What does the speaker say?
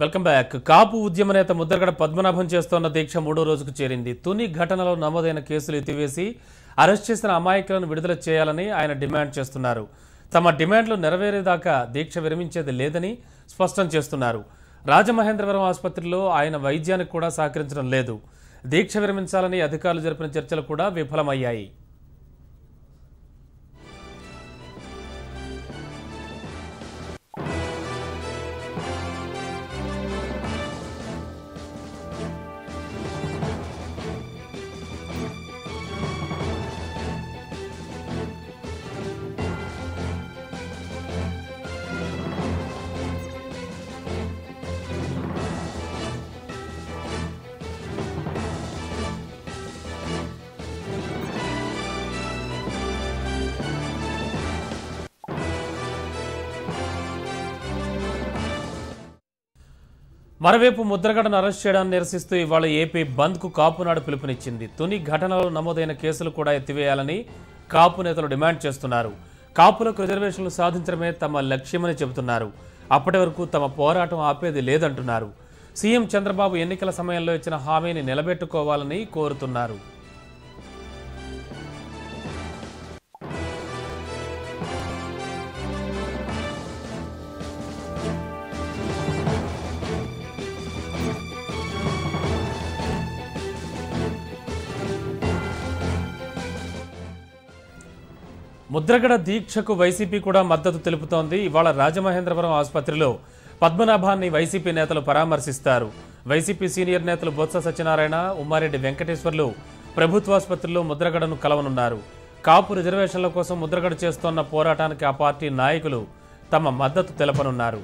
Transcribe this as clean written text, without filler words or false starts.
Welcome back. కాపు ఉద్యమ నేత ముద్రగడ పద్మనాభం చేస్తున్న దీక్ష 3వ రోజుకు చేరింది. తుని ఘటనలో నమోదైన కేసులు ఎత్తివేసి అరెస్ట్ చేసిన అమాయకులను విడుదల చేయాలని ఆయన డిమాండ్ చేస్తున్నారు. తమ డిమాండ్లు నెరవేరేదాకా దీక్ష విరమించేది లేదని స్పష్టం చేస్తున్నారు. రాజమహేంద్రవరం ఆసుపత్రిలో ఆయన వైద్యానికి కూడా సహకరించడం లేదు. దీక్ష విరమించాలని అధికారులు జరిపిన చర్చలు కూడా విఫలమయ్యాయి. మరోవైపు ముద్రగడను అరెస్ట్ చేయడాన్ని నిరసిస్తూ ఇవాళ ఏపీ బంద్కు కాపు నాడు పిలుపునిచ్చింది. తుని ఘటనలో నమోదైన కేసులు కూడా ఎత్తివేయాలని కాపు నేతలు డిమాండ్ చేస్తున్నారు. కాపులకు రిజర్వేషన్లు సాధించడమే తమ లక్ష్యమని చెబుతున్నారు. అప్పటి వరకు తమ పోరాటం ఆపేది లేదంటున్నారు. సీఎం చంద్రబాబు ఎన్నికల సమయంలో ఇచ్చిన హామీని నిలబెట్టుకోవాలని కోరుతున్నారు. ముద్రగడ దీక్షకు వైసీపీ కూడా మద్దతు తెలుపుతోంది. ఇవాళ రాజమహేంద్రవరం ఆసుపత్రిలో పద్మనాభాన్ని వైసీపీ నేతలు పరామర్శిస్తారు. వైసీపీ సీనియర్ నేతలు బొత్స సత్యనారాయణ, ఉమ్మారెడ్డి వెంకటేశ్వర్లు ప్రభుత్వాసుపత్రిలో ముద్రగడను కలవనున్నారు. కాపు రిజర్వేషన్ల కోసం ముద్రగడ చేస్తోన్న పోరాటానికి ఆ పార్టీ నాయకులు తమ మద్దతు తెలపనున్నారు.